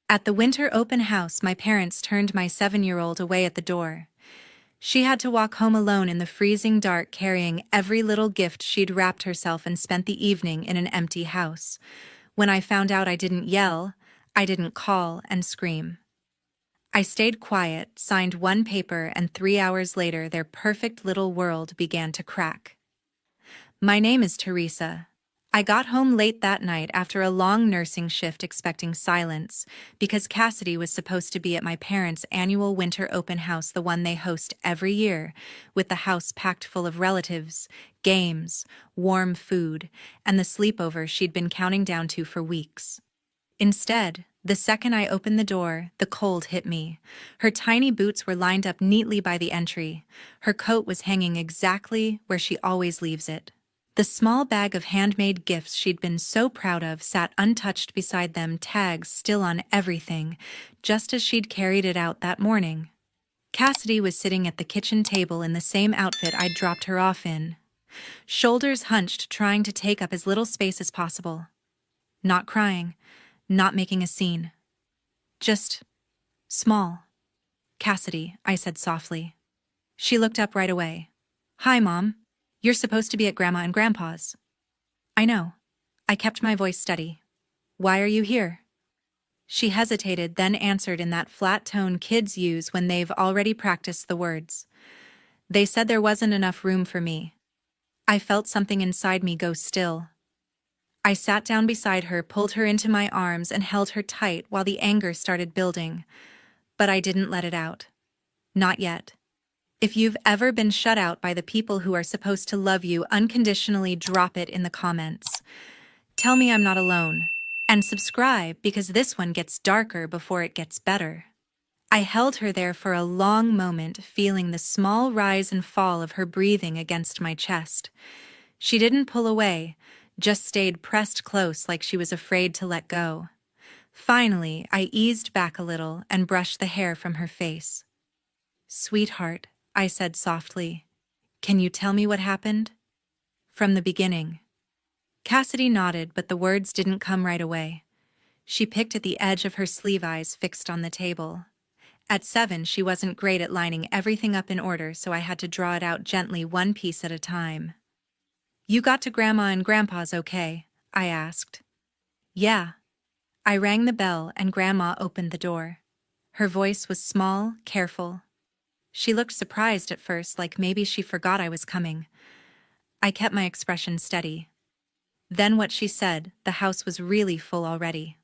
At the winter open house, my parents turned my 7-year-old away at the door. She had to walk home alone in the freezing dark, carrying every little gift she'd wrapped herself, and spent the evening in an empty house. When I found out, I didn't yell, I didn't call and scream. I stayed quiet, signed one paper, and 3 hours later their perfect little world began to crack. My name is Teresa. I got home late that night after a long nursing shift, expecting silence, because Cassidy was supposed to be at my parents' annual winter open house, the one they host every year, with the house packed full of relatives, games, warm food, and the sleepover she'd been counting down to for weeks. Instead, the second I opened the door, the cold hit me. Her tiny boots were lined up neatly by the entry. Her coat was hanging exactly where she always leaves it. The small bag of handmade gifts she'd been so proud of sat untouched beside them, tags still on everything, just as she'd carried it out that morning. Cassidy was sitting at the kitchen table in the same outfit I'd dropped her off in, shoulders hunched, trying to take up as little space as possible. Not crying, not making a scene. Just small. "Cassidy," I said softly. She looked up right away. "Hi, Mom. You're supposed to be at Grandma and Grandpa's." "I know." I kept my voice steady. "Why are you here?" She hesitated, then answered in that flat tone kids use when they've already practiced the words. "They said there wasn't enough room for me." I felt something inside me go still. I sat down beside her, pulled her into my arms, and held her tight while the anger started building. But I didn't let it out. Not yet. If you've ever been shut out by the people who are supposed to love you unconditionally, drop it in the comments. Tell me I'm not alone. And subscribe, because this one gets darker before it gets better. I held her there for a long moment, feeling the small rise and fall of her breathing against my chest. She didn't pull away, just stayed pressed close, like she was afraid to let go. Finally, I eased back a little and brushed the hair from her face. "Sweetheart," I said softly, "can you tell me what happened?" "From the beginning." Cassidy nodded, but the words didn't come right away. She picked at the edge of her sleeve, eyes fixed on the table. At 7, she wasn't great at lining everything up in order, so I had to draw it out gently, one piece at a time. "You got to Grandma and Grandpa's okay?" I asked. "Yeah." I rang the bell and Grandma opened the door. Her voice was small, careful. She looked surprised at first, like maybe she forgot I was coming. I kept my expression steady. Then what she said, the house was really full already.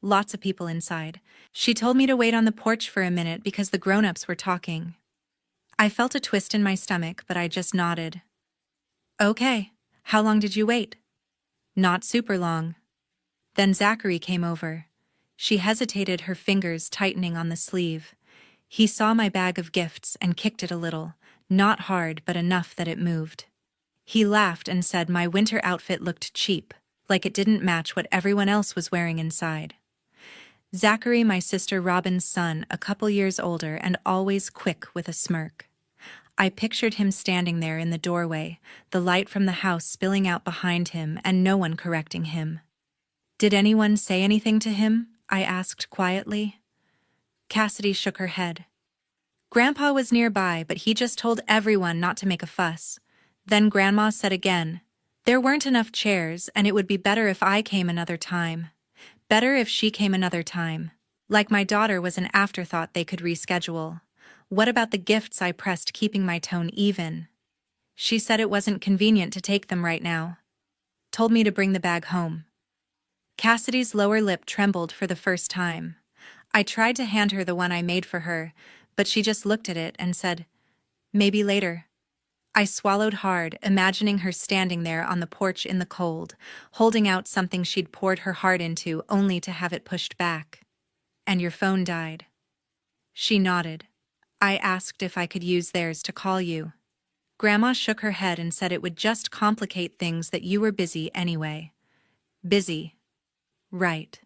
Lots of people inside. She told me to wait on the porch for a minute because the grown-ups were talking. I felt a twist in my stomach, but I just nodded. "Okay. How long did you wait?" "Not super long." Then Zachary came over. She hesitated, her fingers tightening on the sleeve. He saw my bag of gifts and kicked it a little, not hard but enough that it moved. He laughed and said my winter outfit looked cheap, like it didn't match what everyone else was wearing inside. Zachary, my sister Robyn's son, a couple years older and always quick with a smirk. I pictured him standing there in the doorway, the light from the house spilling out behind him and no one correcting him. "Did anyone say anything to him?" I asked quietly. Cassidy shook her head. "Grandpa was nearby, but he just told everyone not to make a fuss." Then Grandma said again, "There weren't enough chairs, and it would be better if I came another time. Better if she came another time. Like my daughter was an afterthought they could reschedule. What about the gifts?" I pressed, keeping my tone even. "She said it wasn't convenient to take them right now. Told me to bring the bag home." Cassidy's lower lip trembled for the first time. I tried to hand her the one I made for her, but she just looked at it and said, "Maybe later." I swallowed hard, imagining her standing there on the porch in the cold, holding out something she'd poured her heart into, only to have it pushed back. "And your phone died." She nodded. I asked if I could use theirs to call you. Grandma shook her head and said it would just complicate things, that you were busy anyway. Busy. Right.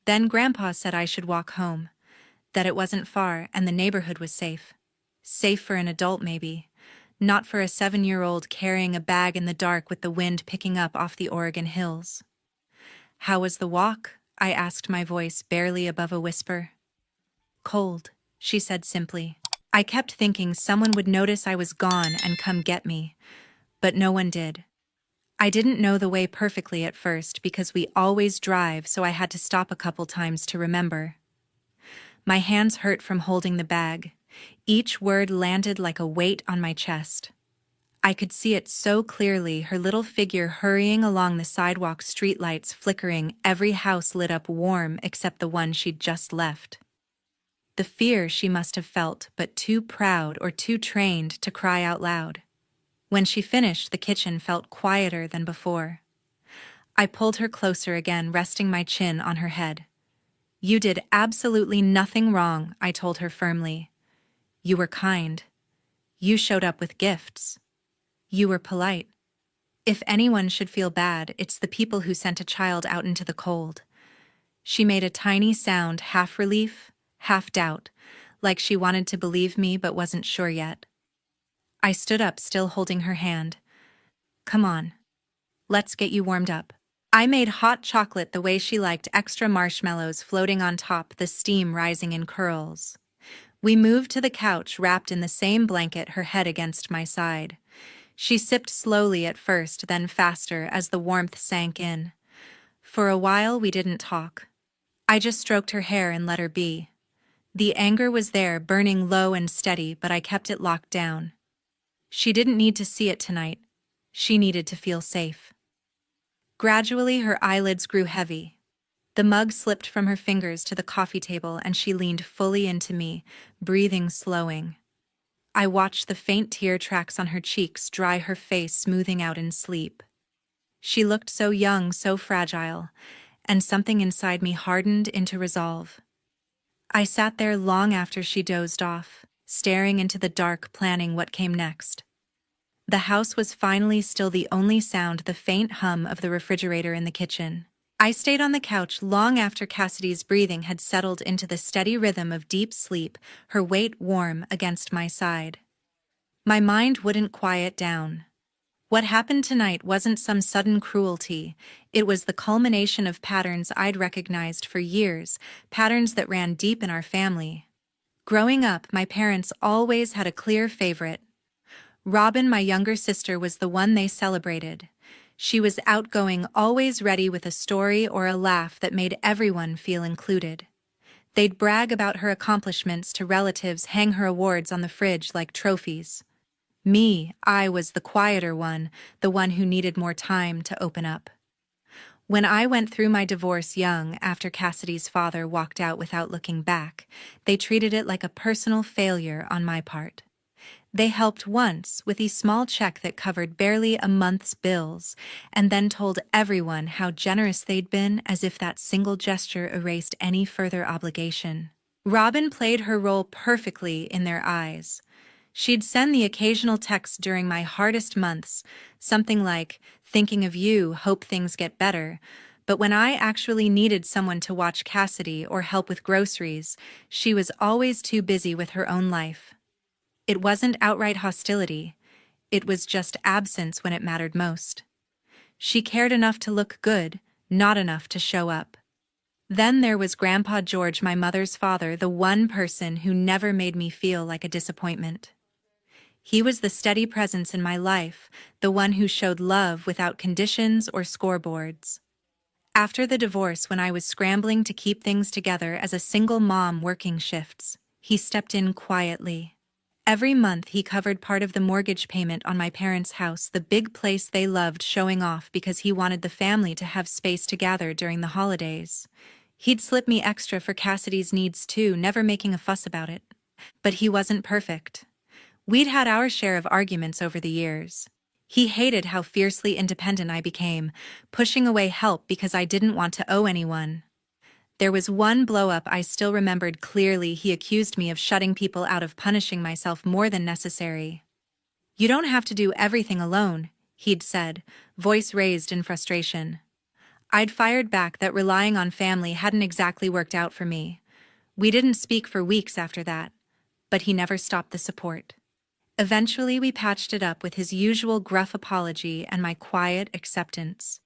Then Grandpa said I should walk home, that it wasn't far and the neighborhood was safe. Safe for an adult, maybe. Not for a 7-year-old carrying a bag in the dark with the wind picking up off the Oregon hills. "How was the walk?" I asked, my voice barely above a whisper. Cold, she said simply. I kept thinking someone would notice I was gone and come get me, but no one did. I didn't know the way perfectly at first because we always drive, so I had to stop a couple times to remember. My hands hurt from holding the bag. Each word landed like a weight on my chest. I could see it so clearly, her little figure hurrying along the sidewalk, streetlights flickering, every house lit up warm except the one she'd just left. The fear she must have felt, but too proud or too trained to cry out loud. When she finished, the kitchen felt quieter than before. I pulled her closer again, resting my chin on her head. You did absolutely nothing wrong, I told her firmly. You were kind. You showed up with gifts. You were polite. If anyone should feel bad, it's the people who sent a child out into the cold. She made a tiny sound, half relief, half doubt, like she wanted to believe me but wasn't sure yet. I stood up, still holding her hand. Come on. Let's get you warmed up. I made hot chocolate the way she liked, extra marshmallows floating on top, the steam rising in curls. We moved to the couch, wrapped in the same blanket, her head against my side. She sipped slowly at first, then faster as the warmth sank in. For a while we didn't talk. I just stroked her hair and let her be. The anger was there, burning low and steady, but I kept it locked down. She didn't need to see it tonight. She needed to feel safe. Gradually, her eyelids grew heavy. The mug slipped from her fingers to the coffee table and she leaned fully into me, breathing slowing. I watched the faint tear tracks on her cheeks dry her face, smoothing out in sleep. She looked so young, so fragile, and something inside me hardened into resolve. I sat there long after she dozed off, staring into the dark, planning what came next. The house was finally still, the only sound the faint hum of the refrigerator in the kitchen. I stayed on the couch long after Cassidy's breathing had settled into the steady rhythm of deep sleep, her weight warm against my side. My mind wouldn't quiet down. What happened tonight wasn't some sudden cruelty. It was the culmination of patterns I'd recognized for years, patterns that ran deep in our family. Growing up, my parents always had a clear favorite. Robyn, my younger sister, was the one they celebrated. She was outgoing, always ready with a story or a laugh that made everyone feel included. They'd brag about her accomplishments to relatives, hang her awards on the fridge like trophies. Me, I was the quieter one, the one who needed more time to open up. When I went through my divorce young, after Cassidy's father walked out without looking back, they treated it like a personal failure on my part. They helped once with a small check that covered barely a month's bills, and then told everyone how generous they'd been, as if that single gesture erased any further obligation. Robyn played her role perfectly in their eyes. She'd send the occasional text during my hardest months, something like, "Thinking of you, hope things get better." But when I actually needed someone to watch Cassidy or help with groceries, she was always too busy with her own life. It wasn't outright hostility. It was just absence when it mattered most. She cared enough to look good, not enough to show up. Then there was Grandpa George, my mother's father, the one person who never made me feel like a disappointment. He was the steady presence in my life, the one who showed love without conditions or scoreboards. After the divorce, when I was scrambling to keep things together as a single mom working shifts, he stepped in quietly. Every month he covered part of the mortgage payment on my parents' house, the big place they loved, showing off because he wanted the family to have space to gather during the holidays. He'd slip me extra for Cassidy's needs too, never making a fuss about it. But he wasn't perfect. We'd had our share of arguments over the years. He hated how fiercely independent I became, pushing away help because I didn't want to owe anyone. There was one blow-up I still remembered clearly. He accused me of shutting people out, of punishing myself more than necessary. "You don't have to do everything alone," he'd said, voice raised in frustration. I'd fired back that relying on family hadn't exactly worked out for me. We didn't speak for weeks after that, but he never stopped the support. Eventually we patched it up with his usual gruff apology and my quiet acceptance.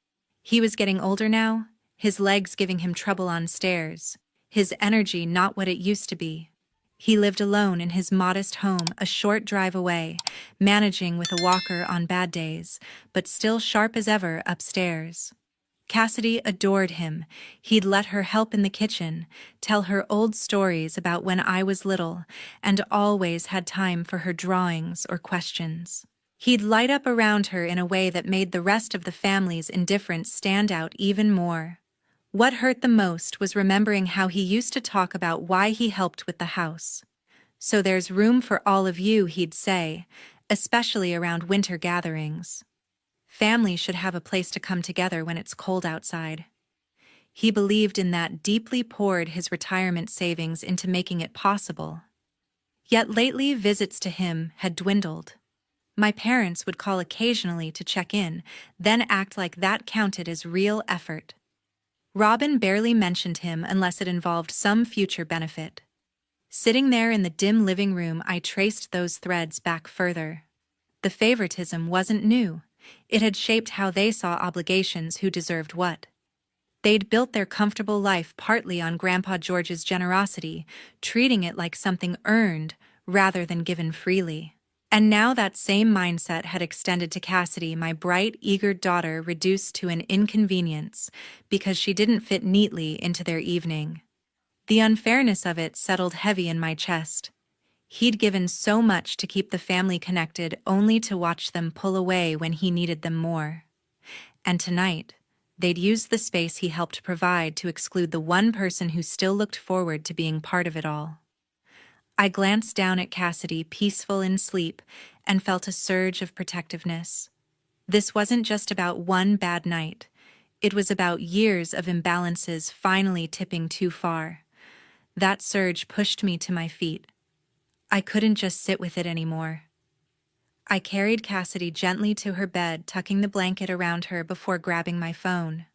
He was getting older now, his legs giving him trouble on stairs, his energy not what it used to be. He lived alone in his modest home a short drive away, managing with a walker on bad days, but still sharp as ever upstairs. Cassidy adored him. He'd let her help in the kitchen, tell her old stories about when I was little, and always had time for her drawings or questions. He'd light up around her in a way that made the rest of the family's indifference stand out even more. What hurt the most was remembering how he used to talk about why he helped with the house. "So there's room for all of you," he'd say, especially around winter gatherings. Family should have a place to come together when it's cold outside. He believed in that, deeply poured his retirement savings into making it possible. Yet lately, visits to him had dwindled. My parents would call occasionally to check in, then act like that counted as real effort. Robyn barely mentioned him unless it involved some future benefit. Sitting there in the dim living room, I traced those threads back further. The favoritism wasn't new. It had shaped how they saw obligations, who deserved what. They'd built their comfortable life partly on Grandpa George's generosity, treating it like something earned rather than given freely. And now that same mindset had extended to Cassidy, my bright, eager daughter, reduced to an inconvenience because she didn't fit neatly into their evening. The unfairness of it settled heavy in my chest. He'd given so much to keep the family connected, only to watch them pull away when he needed them more. And tonight, they'd used the space he helped provide to exclude the one person who still looked forward to being part of it all. I glanced down at Cassidy, peaceful in sleep, and felt a surge of protectiveness. This wasn't just about one bad night. It was about years of imbalances finally tipping too far. That surge pushed me to my feet. I couldn't just sit with it anymore. I carried Cassidy gently to her bed, tucking the blanket around her before grabbing my phone.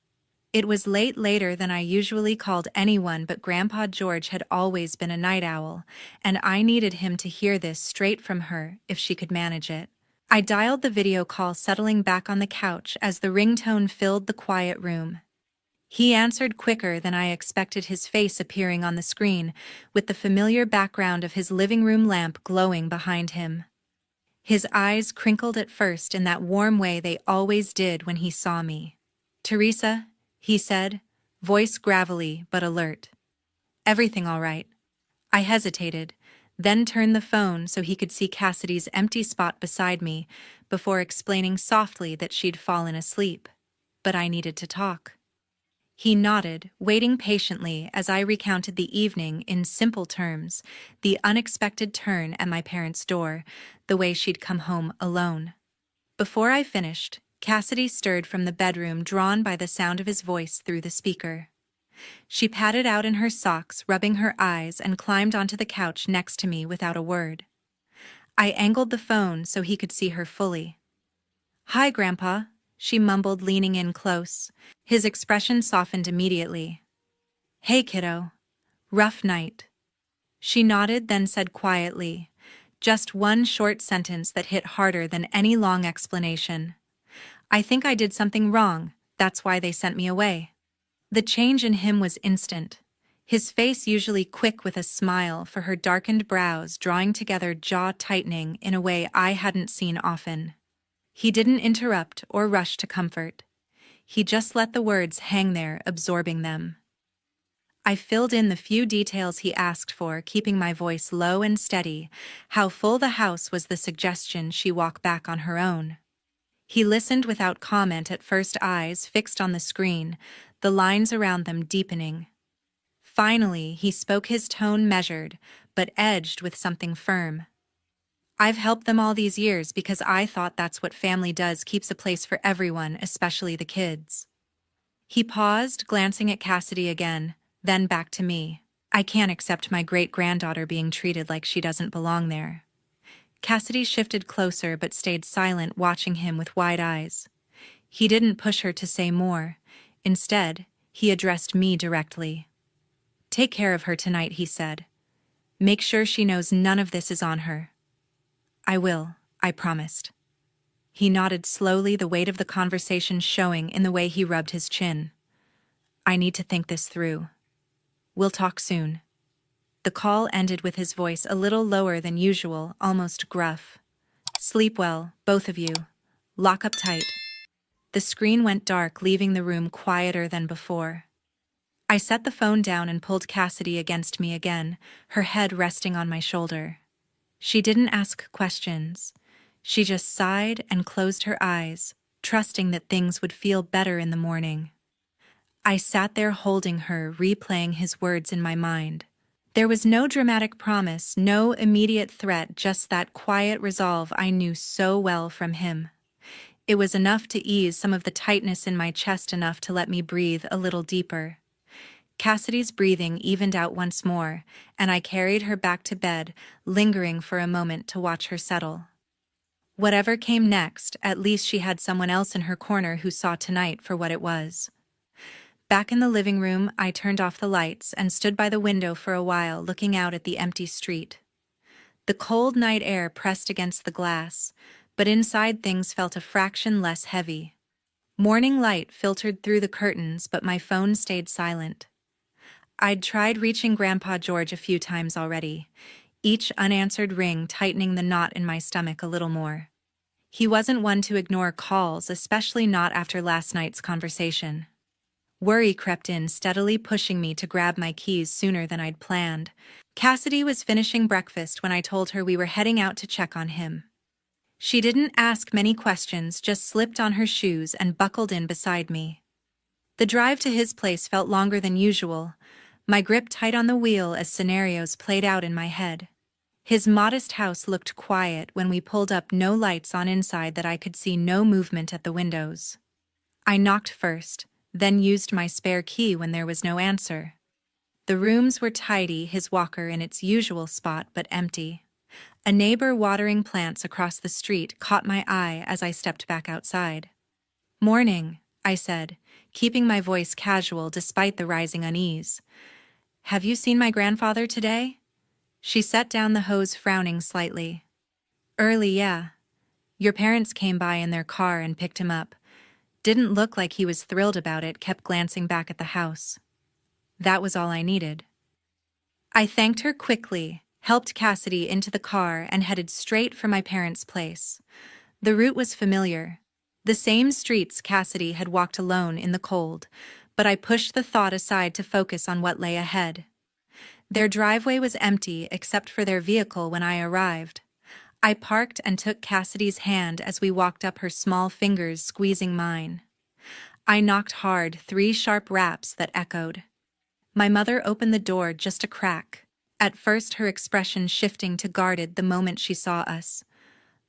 It was later than I usually called anyone, but Grandpa George had always been a night owl, and I needed him to hear this straight from her if she could manage it. I dialed the video call, settling back on the couch as the ringtone filled the quiet room. He answered quicker than I expected, his face appearing on the screen, with the familiar background of his living room lamp glowing behind him. His eyes crinkled at first in that warm way they always did when he saw me. "Teresa," he said, voice gravelly but alert. "Everything all right?" I hesitated, then turned the phone so he could see Cassidy's empty spot beside me before explaining softly that she'd fallen asleep. But I needed to talk. He nodded, waiting patiently as I recounted the evening in simple terms, the unexpected turn at my parents' door, the way she'd come home alone. Before I finished, Cassidy stirred from the bedroom, drawn by the sound of his voice through the speaker. She padded out in her socks, rubbing her eyes, and climbed onto the couch next to me without a word. I angled the phone so he could see her fully. "Hi, Grandpa," she mumbled, leaning in close. His expression softened immediately. "Hey, kiddo. Rough night." She nodded, then said quietly, just one short sentence that hit harder than any long explanation. "I think I did something wrong. That's why they sent me away." The change in him was instant. His face, usually quick with a smile, for her darkened brows drawing together, jaw tightening in a way I hadn't seen often. He didn't interrupt or rush to comfort. He just let the words hang there, absorbing them. I filled in the few details he asked for, keeping my voice low and steady. How full the house was the suggestion she walk back on her own. He listened without comment at first, eyes fixed on the screen, the lines around them deepening. Finally, he spoke, his tone measured, but edged with something firm. "I've helped them all these years because I thought that's what family does, keeps a place for everyone, especially the kids." He paused, glancing at Cassidy again, then back to me. "I can't accept my great-granddaughter being treated like she doesn't belong there." Cassidy shifted closer but stayed silent, watching him with wide eyes. He didn't push her to say more. Instead, he addressed me directly. "Take care of her tonight," he said. "Make sure she knows none of this is on her." "I will," I promised. He nodded slowly, the weight of the conversation showing in the way he rubbed his chin. I need to think this through. We'll talk soon. The call ended with his voice a little lower than usual, almost gruff. Sleep well, both of you. Lock up tight. The screen went dark, leaving the room quieter than before. I set the phone down and pulled Cassidy against me again, her head resting on my shoulder. She didn't ask questions. She just sighed and closed her eyes, trusting that things would feel better in the morning. I sat there holding her, replaying his words in my mind. There was no dramatic promise, no immediate threat, just that quiet resolve I knew so well from him. It was enough to ease some of the tightness in my chest, enough to let me breathe a little deeper. Cassidy's breathing evened out once more, and I carried her back to bed, lingering for a moment to watch her settle. Whatever came next, at least she had someone else in her corner who saw tonight for what it was. Back in the living room, I turned off the lights and stood by the window for a while, looking out at the empty street. The cold night air pressed against the glass, but inside things felt a fraction less heavy. Morning light filtered through the curtains, but my phone stayed silent. I'd tried reaching Grandpa George a few times already, each unanswered ring tightening the knot in my stomach a little more. He wasn't one to ignore calls, especially not after last night's conversation. Worry crept in, steadily pushing me to grab my keys sooner than I'd planned. Cassidy was finishing breakfast when I told her we were heading out to check on him. She didn't ask many questions, just slipped on her shoes and buckled in beside me. The drive to his place felt longer than usual, my grip tight on the wheel as scenarios played out in my head. His modest house looked quiet when we pulled up, no lights on inside that I could see, no movement at the windows. I knocked first, then used my spare key when there was no answer. The rooms were tidy, his walker in its usual spot but empty. A neighbor watering plants across the street caught my eye as I stepped back outside. "Morning," I said, keeping my voice casual despite the rising unease. "Have you seen my grandfather today?" She set down the hose, frowning slightly. "Early, yeah. Your parents came by in their car and picked him up. Didn't look like he was thrilled about it," kept glancing back at the house. That was all I needed. I thanked her quickly, helped Cassidy into the car, and headed straight for my parents' place. The route was familiar. The same streets Cassidy had walked alone in the cold, but I pushed the thought aside to focus on what lay ahead. Their driveway was empty except for their vehicle when I arrived. I parked and took Cassidy's hand as we walked up, her small fingers squeezing mine. I knocked hard, 3 sharp raps that echoed. My mother opened the door just a crack, at first her expression shifting to guarded the moment she saw us.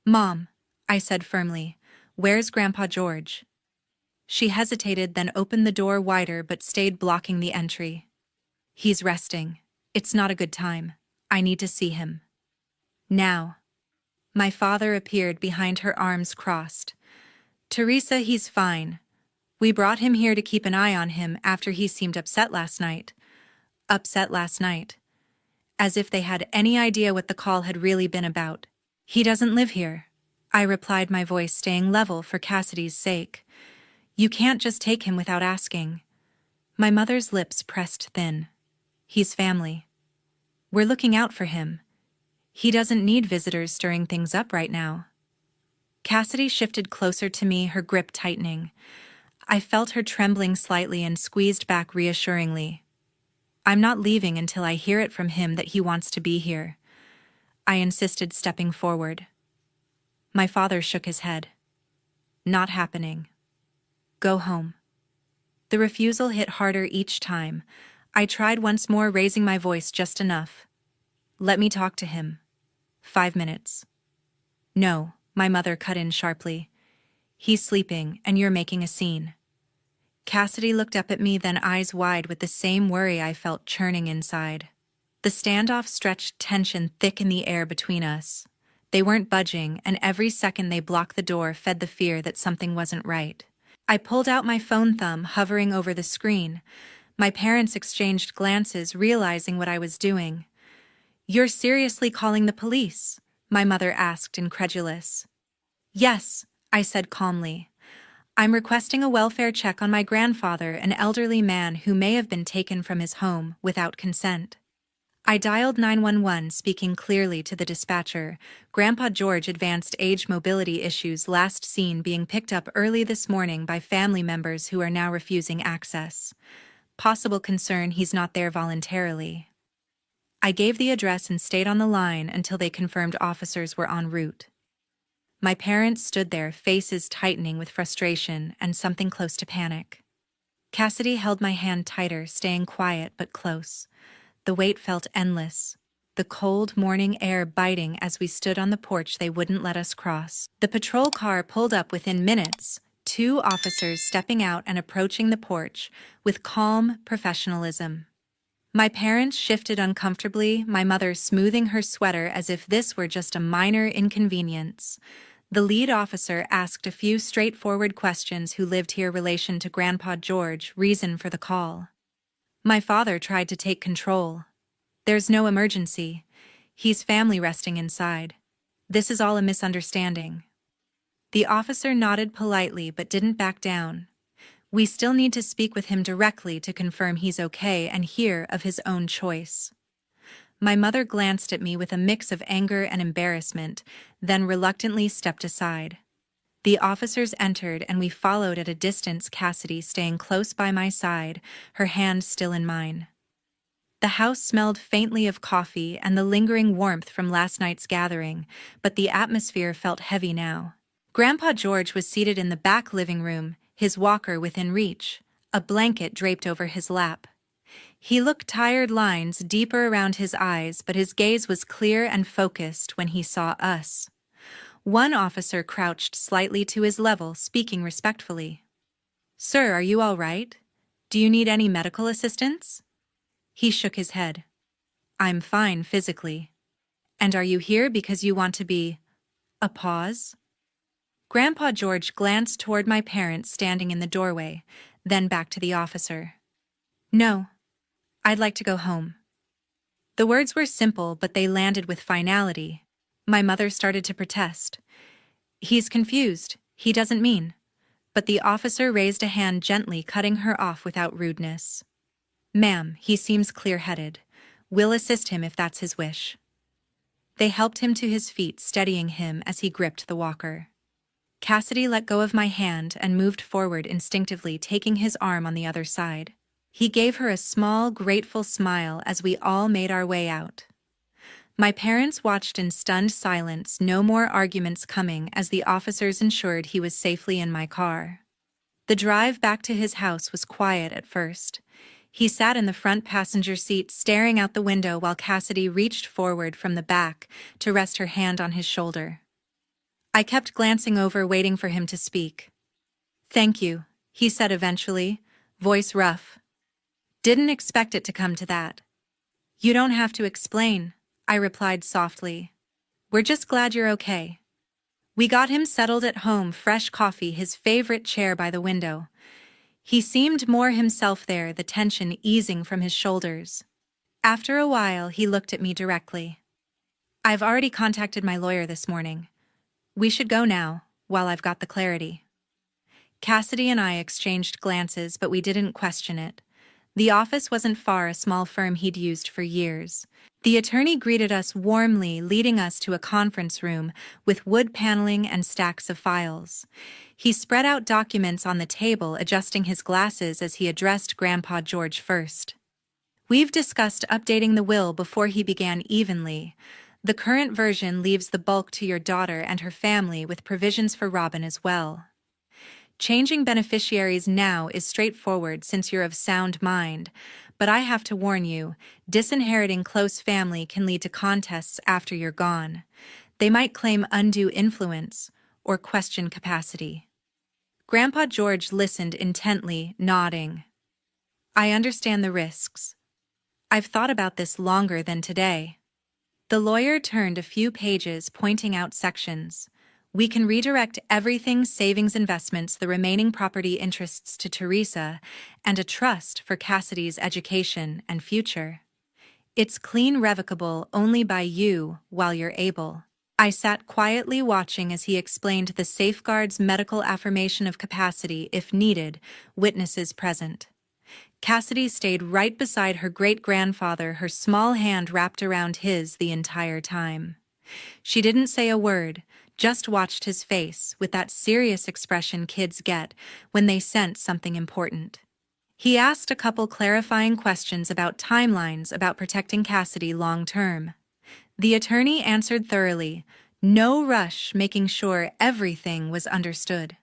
"Mom," I said firmly, "where's Grandpa George?" She hesitated, then opened the door wider but stayed blocking the entry. "He's resting. It's not a good time. I need to see him. Now." My father appeared behind her, arms crossed. "Teresa, he's fine. We brought him here to keep an eye on him after he seemed upset last night." Upset last night. As if they had any idea what the call had really been about. "He doesn't live here," I replied, my voice staying level for Cassidy's sake. "You can't just take him without asking." My mother's lips pressed thin. "He's family. We're looking out for him. He doesn't need visitors stirring things up right now." Cassidy shifted closer to me, her grip tightening. I felt her trembling slightly and squeezed back reassuringly. "I'm not leaving until I hear it from him that he wants to be here," I insisted, stepping forward. My father shook his head. "Not happening. Go home." The refusal hit harder each time. I tried once more, raising my voice just enough. "Let me talk to him. 5 minutes." "No," my mother cut in sharply. "He's sleeping, and you're making a scene." Cassidy looked up at me, then eyes wide with the same worry I felt churning inside. The standoff stretched, tension thick in the air between us. They weren't budging, and every second they blocked the door fed the fear that something wasn't right. I pulled out my phone, thumb hovering over the screen. My parents exchanged glances, realizing what I was doing. "You're seriously calling the police?" my mother asked, incredulous. "Yes," I said calmly. I'm requesting a welfare check on my grandfather, an elderly man who may have been taken from his home without consent. I dialed 911, speaking clearly to the dispatcher. Grandpa George advanced age mobility issues, last seen being picked up early this morning by family members who are now refusing access. Possible concern he's not there voluntarily. I gave the address and stayed on the line until they confirmed officers were en route. My parents stood there, faces tightening with frustration and something close to panic. Cassidy held my hand tighter, staying quiet but close. The wait felt endless, the cold morning air biting as we stood on the porch they wouldn't let us cross. The patrol car pulled up within minutes, 2 officers stepping out and approaching the porch with calm professionalism. My parents shifted uncomfortably, my mother smoothing her sweater as if this were just a minor inconvenience. The lead officer asked a few straightforward questions: who lived here, relation to Grandpa George, reason for the call. My father tried to take control. There's no emergency. He's family resting inside. This is all a misunderstanding. The officer nodded politely but didn't back down. We still need to speak with him directly to confirm he's okay and hear of his own choice. My mother glanced at me with a mix of anger and embarrassment, then reluctantly stepped aside. The officers entered and we followed at a distance, Cassidy staying close by my side, her hand still in mine. The house smelled faintly of coffee and the lingering warmth from last night's gathering, but the atmosphere felt heavy now. Grandpa George was seated in the back living room, his walker within reach, a blanket draped over his lap. He looked tired, lines deeper around his eyes, but his gaze was clear and focused when he saw us. One officer crouched slightly to his level, speaking respectfully. "Sir, are you all right? Do you need any medical assistance?" He shook his head. "I'm fine physically." "And are you here because you want to be—" A pause. Grandpa George glanced toward my parents standing in the doorway, then back to the officer. "No. I'd like to go home." The words were simple, but they landed with finality. My mother started to protest. "He's confused. He doesn't mean." But the officer raised a hand, gently cutting her off without rudeness. "Ma'am, he seems clear-headed. We'll assist him if that's his wish." They helped him to his feet, steadying him as he gripped the walker. Cassidy let go of my hand and moved forward instinctively, taking his arm on the other side. He gave her a small, grateful smile as we all made our way out. My parents watched in stunned silence, no more arguments coming as the officers ensured he was safely in my car. The drive back to his house was quiet at first. He sat in the front passenger seat, staring out the window while Cassidy reached forward from the back to rest her hand on his shoulder. I kept glancing over, waiting for him to speak. "Thank you," he said eventually, voice rough. "Didn't expect it to come to that." "You don't have to explain," I replied softly. "We're just glad you're okay." We got him settled at home, fresh coffee, his favorite chair by the window. He seemed more himself there, the tension easing from his shoulders. After a while, he looked at me directly. "I've already contacted my lawyer this morning. We should go now, while I've got the clarity." Cassidy and I exchanged glances, but we didn't question it. The office wasn't far, a small firm he'd used for years. The attorney greeted us warmly, leading us to a conference room with wood paneling and stacks of files. He spread out documents on the table, adjusting his glasses as he addressed Grandpa George first. "We've discussed updating the will," before he began evenly. "The current version leaves the bulk to your daughter and her family, with provisions for Robyn as well. Changing beneficiaries now is straightforward since you're of sound mind, but I have to warn you, disinheriting close family can lead to contests after you're gone. They might claim undue influence or question capacity." Grandpa George listened intently, nodding. "I understand the risks. I've thought about this longer than today." The lawyer turned a few pages, pointing out sections. "We can redirect everything: savings, investments, the remaining property interests to Teresa, and a trust for Cassidy's education and future. It's clean, revocable only by you while you're able. I sat quietly watching as he explained the safeguards medical affirmation of capacity if needed, witnesses present. Cassidy stayed right beside her great-grandfather, her small hand wrapped around his the entire time. She didn't say a word, just watched his face with that serious expression kids get when they sense something important. He asked a couple clarifying questions about timelines about protecting Cassidy long-term. The attorney answered thoroughly, no rush, making sure everything was understood.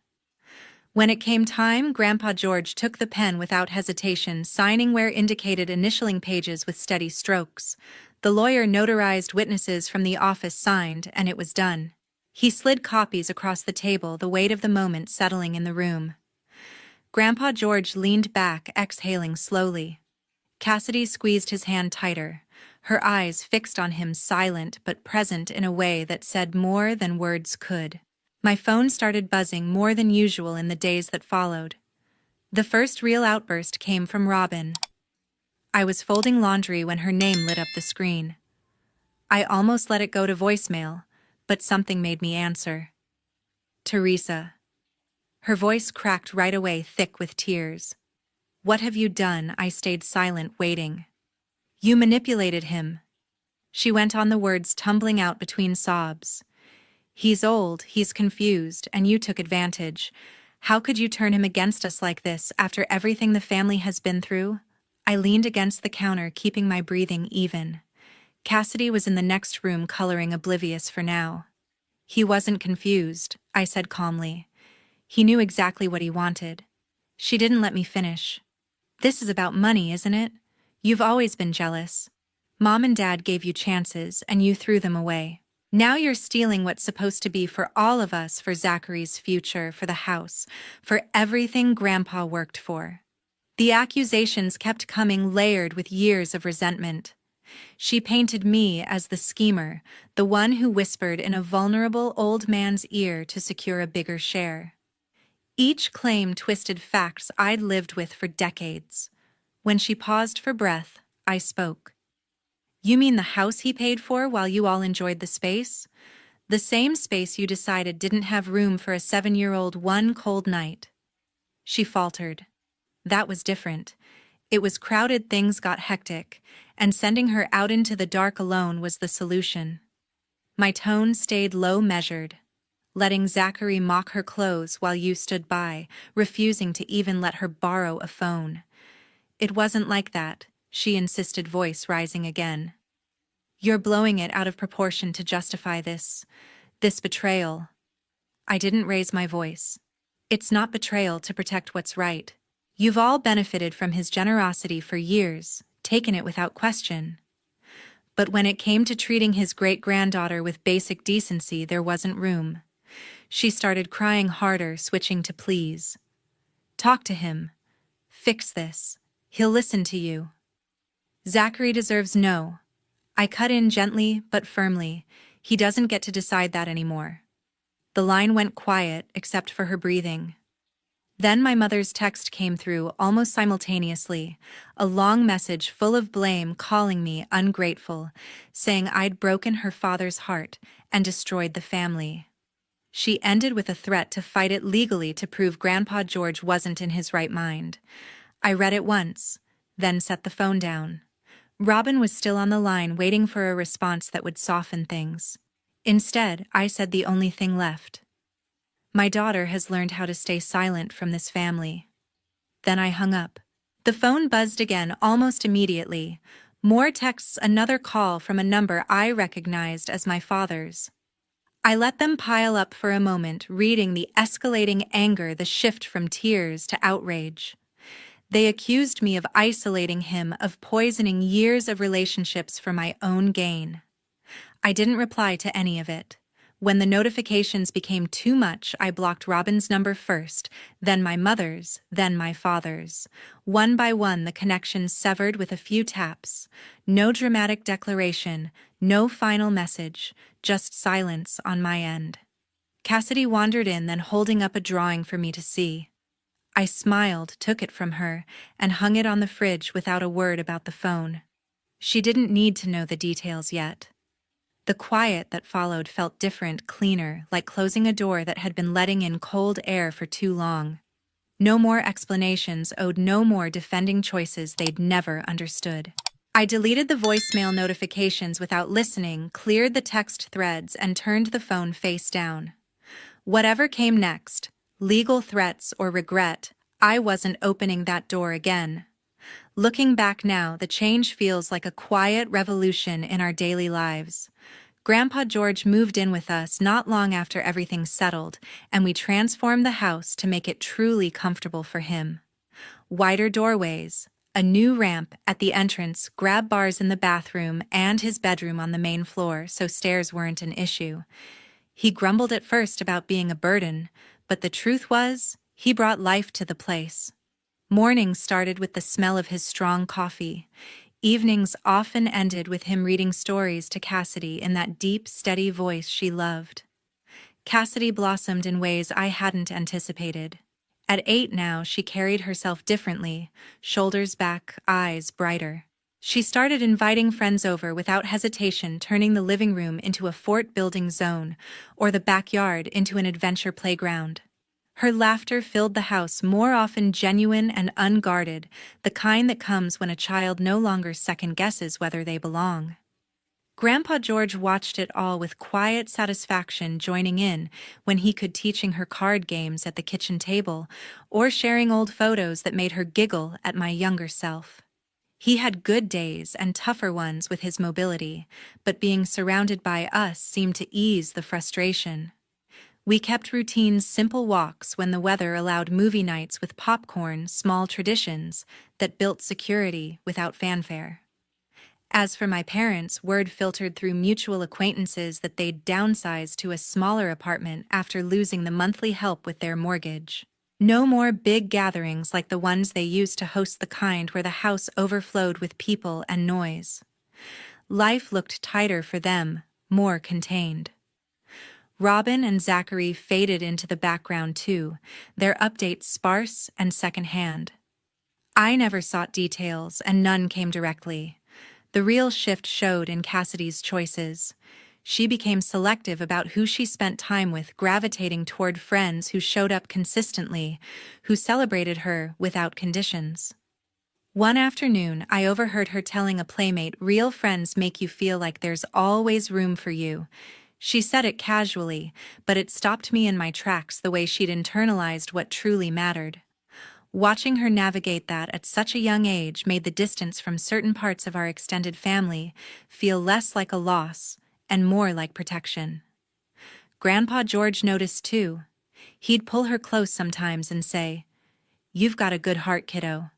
When it came time, Grandpa George took the pen without hesitation, signing where indicated, initialing pages with steady strokes. The lawyer notarized, witnesses from the office signed, and it was done. He slid copies across the table, the weight of the moment settling in the room. Grandpa George leaned back, exhaling slowly. Cassidy squeezed his hand tighter, her eyes fixed on him, silent but present in a way that said more than words could. My phone started buzzing more than usual in the days that followed. The first real outburst came from Robyn. I was folding laundry when her name lit up the screen. I almost let it go to voicemail, but something made me answer. Teresa. Her voice cracked right away, thick with tears. What have you done? I stayed silent, waiting. You manipulated him. She went on, the words tumbling out between sobs. He's old, he's confused, and you took advantage. How could you turn him against us like this after everything the family has been through? I leaned against the counter, keeping my breathing even. Cassidy was in the next room, coloring, oblivious for now. He wasn't confused, I said calmly. He knew exactly what he wanted. She didn't let me finish. This is about money, isn't it? You've always been jealous. Mom and Dad gave you chances, and you threw them away. Now you're stealing what's supposed to be for all of us, for Zachary's future, for the house, for everything Grandpa worked for. The accusations kept coming, layered with years of resentment. She painted me as the schemer, the one who whispered in a vulnerable old man's ear to secure a bigger share. Each claim twisted facts I'd lived with for decades. When she paused for breath, I spoke. You mean the house he paid for while you all enjoyed the space? The same space you decided didn't have room for a 7-year-old one cold night. She faltered. That was different. It was crowded, things got hectic, and sending her out into the dark alone was the solution. My tone stayed low, measured. Letting Zachary mock her clothes while you stood by, refusing to even let her borrow a phone. It wasn't like that, she insisted, voice rising again. You're blowing it out of proportion to justify this betrayal. I didn't raise my voice. It's not betrayal to protect what's right. You've all benefited from his generosity for years, taken it without question. But when it came to treating his great-granddaughter with basic decency, there wasn't room. She started crying harder, switching to please. Talk to him. Fix this. He'll listen to you. Zachary deserves no. I cut in gently but firmly. He doesn't get to decide that anymore. The line went quiet except for her breathing. Then my mother's text came through almost simultaneously, a long message full of blame, calling me ungrateful, saying I'd broken her father's heart and destroyed the family. She ended with a threat to fight it legally to prove Grandpa George wasn't in his right mind. I read it once, then set the phone down. Robyn was still on the line, waiting for a response that would soften things. Instead, I said the only thing left. My daughter has learned how to stay silent from this family. Then I hung up. The phone buzzed again almost immediately. More texts, another call from a number I recognized as my father's. I let them pile up for a moment, reading the escalating anger, the shift from tears to outrage. They accused me of isolating him, of poisoning years of relationships for my own gain. I didn't reply to any of it. When the notifications became too much, I blocked Robyn's number first, then my mother's, then my father's. One by one, the connections severed with a few taps. No dramatic declaration, no final message, just silence on my end. Cassidy wandered in, then holding up a drawing for me to see. I smiled, took it from her, and hung it on the fridge without a word about the phone. She didn't need to know the details yet. The quiet that followed felt different, cleaner, like closing a door that had been letting in cold air for too long. No more explanations, owed no more defending choices they'd never understood. I deleted the voicemail notifications without listening, cleared the text threads, and turned the phone face down. Whatever came next, legal threats or regret, I wasn't opening that door again. Looking back now, the change feels like a quiet revolution in our daily lives. Grandpa George moved in with us not long after everything settled, and we transformed the house to make it truly comfortable for him. Wider doorways, a new ramp at the entrance, grab bars in the bathroom, and his bedroom on the main floor, so stairs weren't an issue. He grumbled at first about being a burden, but the truth was, he brought life to the place. Mornings started with the smell of his strong coffee. Evenings often ended with him reading stories to Cassidy in that deep, steady voice she loved. Cassidy blossomed in ways I hadn't anticipated. At 8 now, she carried herself differently, shoulders back, eyes brighter. She started inviting friends over without hesitation, turning the living room into a fort-building zone, or the backyard into an adventure playground. Her laughter filled the house, more often genuine and unguarded, the kind that comes when a child no longer second-guesses whether they belong. Grandpa George watched it all with quiet satisfaction, joining in when he could, teaching her card games at the kitchen table, or sharing old photos that made her giggle at my younger self. He had good days and tougher ones with his mobility, but being surrounded by us seemed to ease the frustration. We kept routines, simple walks when the weather allowed, movie nights with popcorn, small traditions that built security without fanfare. As for my parents, word filtered through mutual acquaintances that they'd downsized to a smaller apartment after losing the monthly help with their mortgage. No more big gatherings like the ones they used to host, the kind where the house overflowed with people and noise. Life looked tighter for them, more contained. Robyn and Zachary faded into the background too, their updates sparse and secondhand. I never sought details, and none came directly. The real shift showed in Cassidy's choices. She became selective about who she spent time with, gravitating toward friends who showed up consistently, who celebrated her without conditions. One afternoon, I overheard her telling a playmate, "Real friends make you feel like there's always room for you." She said it casually, but it stopped me in my tracks, the way she'd internalized what truly mattered. Watching her navigate that at such a young age made the distance from certain parts of our extended family feel less like a loss and more like protection. Grandpa George noticed too. He'd pull her close sometimes and say, "You've got a good heart, kiddo.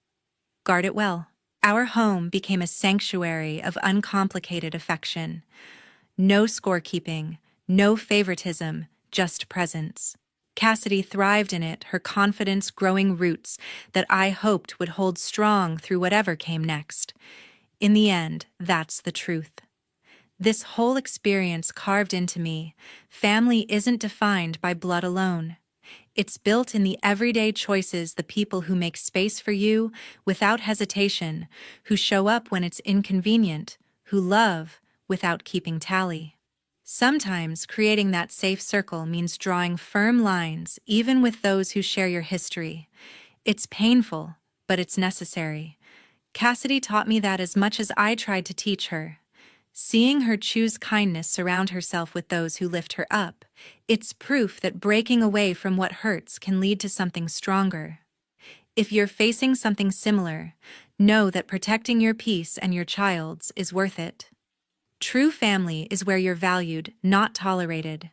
Guard it well." Our home became a sanctuary of uncomplicated affection. No scorekeeping, no favoritism, just presence. Cassidy thrived in it, her confidence growing roots that I hoped would hold strong through whatever came next. In the end, that's the truth. This whole experience carved into me. Family isn't defined by blood alone. It's built in the everyday choices, the people who make space for you without hesitation, who show up when it's inconvenient, who love without keeping tally. Sometimes creating that safe circle means drawing firm lines, even with those who share your history. It's painful, but it's necessary. Cassidy taught me that as much as I tried to teach her. Seeing her choose kindness, surround herself with those who lift her up, it's proof that breaking away from what hurts can lead to something stronger. If you're facing something similar, know that protecting your peace and your child's is worth it. True family is where you're valued, not tolerated.